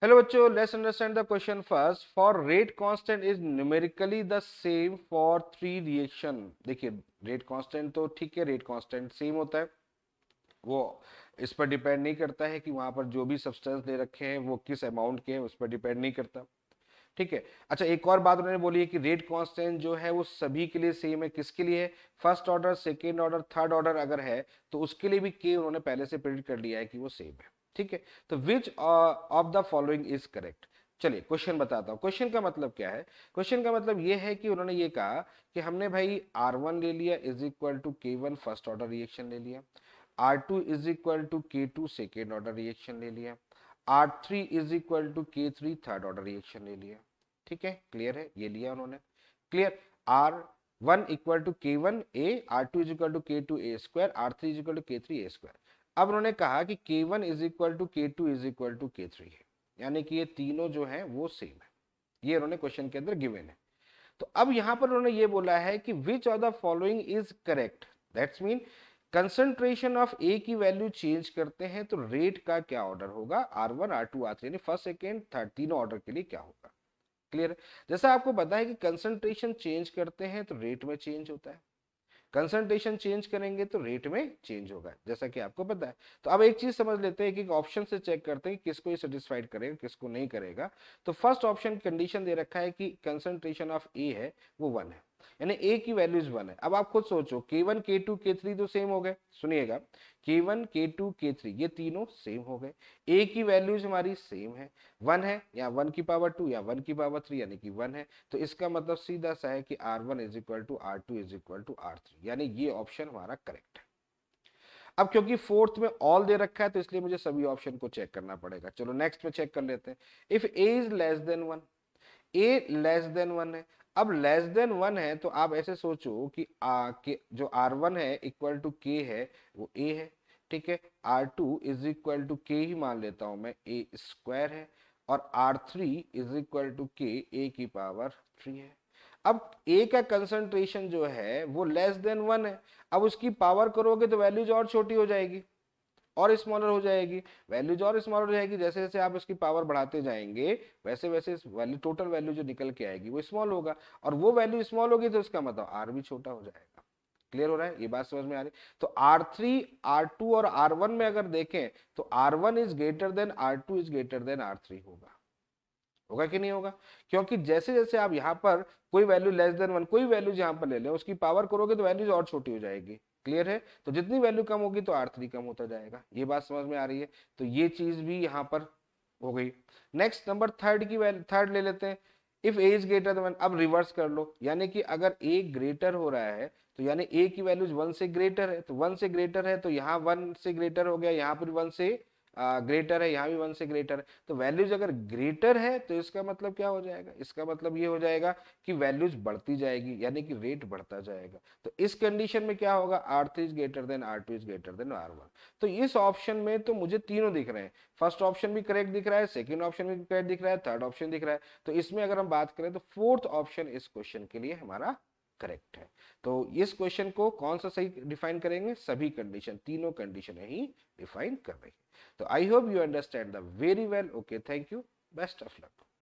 Hello बच्चों, let's understand the question first. For rate constant is numerically the same for three reaction. देखिए, rate constant तो ठीक है, rate constant same होता है, वो इस पर डिपेंड नहीं करता है कि वहां पर जो भी सब्सटेंस दे रखे हैं वो किस अमाउंट के हैं, उस पर डिपेंड नहीं करता। ठीक है। अच्छा, एक और बात उन्होंने बोली है कि रेट कांस्टेंट जो है वो सभी के लिए सेम है। किसके लिए है? First order, second order, third order अगर है तो उसके लिए भी के उन्होंने पहले से प्रेडिक्ट कर लिया है कि वो सेम है। ठीक है। तो विच of the following is correct. चलिए क्वेश्चन बताता हूँ। क्वेश्चन का मतलब क्या है? क्वेश्चन का मतलब ये है कि उन्होंने ये कहा कि हमने भाई R1 ले लिया is equal to K1 first order reaction ले लिया, R2 is equal to K2 second order reaction ले लिया, R3 is equal to K3 third order reaction ले लिया। ठीक है, क्लियर है? ये लिया उन्होंने। Clear. R1 equal to K1 A, R2 is equal to K2 A square, R3 is equal to K3 A square. अब उन्होंने कहा कि K1 is equal to K2 is equal to K3 है, यानी कि ये तीनों जो है वो सेम है। ये उन्होंने क्वेश्चन के अंदर गिवन है। तो अब यहां पर उन्होंने ये बोला है कि which of the following is correct. That's mean concentration of A की वैल्यू चेंज करते हैं तो रेट का क्या ऑर्डर होगा, R1 R2 R3, यानी फर्स्ट सेकेंड थर्ड तीनों ऑर्डर के लिए क्या होगा। क्लियर? जैसा आपको पता है कि कंसंट्रेशन चेंज करते हैं तो रेट में चेंज होता है, कंसंट्रेशन चेंज करेंगे तो रेट में चेंज होगा, जैसा कि आपको पता है। तो अब एक चीज समझ लेते हैं कि ऑप्शन से चेक करते हैं कि किसको ये सेटिस्फाइड करेगा, किसको नहीं करेगा। तो फर्स्ट ऑप्शन कंडीशन दे रखा है कि कंसंट्रेशन ऑफ ए है वो 1 है, यानी ए की वैल्यूज 1 है। अब आप खुद सोचो, K1 K2 K3 तो सेम हो गए। सुनिएगा, K1 K2 K3 ये तीनों सेम हो गए। ए की वैल्यूज हमारी सेम है, 1 है, या 1 की पावर 2 या 1 की पावर 3 यानी कि 1 है। तो इसका मतलब सीधा सा है कि R1 is equal to R2 is equal to R3, यानी ये ऑप्शन हमारा करेक्ट है। अब क्योंकि फोर्थ में ऑल दे रखा है तो इसलिए मुझे सभी ऑप्शन को चेक करना पड़ेगा। चलो नेक्स्ट में चेक कर लेते हैं। If A is less than 1, A less than 1 है। अब लेस देन 1 है तो आप ऐसे सोचो कि जो R1 है इक्वल टू के है वो ए है। ठीक है, R2 इज इक्वल टू के ही मान लेता हूं मैं, ए स्क्वायर है, और R3 इज इक्वल टू के ए की पावर 3 है। अब ए का कंसंट्रेशन जो है वो लेस देन 1 है। अब उसकी पावर करोगे तो वैल्यूज और छोटी हो जाएगी और स्मॉलर हो जाएगी, वैल्यूज और स्मॉलर हो जाएगी। जैसे जैसे आप इसकी पावर बढ़ाते जाएंगे वैसे वैसे वैल्यू, टोटल वैल्यू जो निकल के आएगी वो स्मॉल होगा, और वो वैल्यू स्मॉल होगी तो इसका मतलब आर भी छोटा हो जाएगा। क्लियर हो रहा है? ये बात समझ में आ रही? तो R3 R2 और R1 में अगर देखें तो R1 is greater than R2 is greater than R3 होगा। होगा कि नहीं होगा? क्योंकि जैसे जैसे आप यहाँ पर कोई वैल्यू लेस देन 1, कोई वैल्यू यहाँ पर ले लें, उसकी पावर करोगे तो वैल्यूज और छोटी हो जाएगी। क्लियर है? तो जितनी वैल्यू कम होगी तो R3 कम होता जाएगा। ये बात समझ में आ रही है? तो ये चीज भी यहाँ पर हो गई। नेक्स्ट नंबर थर्ड की वैल्यू, थर्ड ले लेते हैं। If A is greater than 1, अब रिवर्स कर लो, यानी कि अगर ए ग्रेटर हो रहा है तो यानी ए की वैल्यूज 1 से ग्रेटर है, तो 1 से ग्रेटर है तो यहाँ 1 से ग्रेटर हो गया, यहाँ पर 1 से ग्रेटर है, यहाँ भी 1 से ग्रेटर है। तो वैल्यूज अगर ग्रेटर है तो इसका मतलब क्या हो जाएगा? इसका मतलब ये हो जाएगा कि वैल्यूज बढ़ती जाएगी, यानी कि रेट बढ़ता जाएगा। तो इस कंडीशन में क्या होगा? R3 is greater than R2 is greater than R1। तो इस ऑप्शन में तो मुझे तीनों दिख रहे हैं। फर्स्ट ऑप्शन भी करेक्ट दिख रहा है, सेकेंड ऑप्शन भी करेक्ट दिख रहा है, थर्ड ऑप्शन दिख रहा है। तो इसमें अगर हम बात करें तो फोर्थ ऑप्शन इस क्वेश्चन के लिए हमारा करेक्ट है। तो इस क्वेश्चन को कौन सा सही डिफाइन करेंगे? सभी कंडीशन, तीनों कंडीशन ही डिफाइन कर रही है। So I hope you understand the very well. Okay, thank you. Best of luck.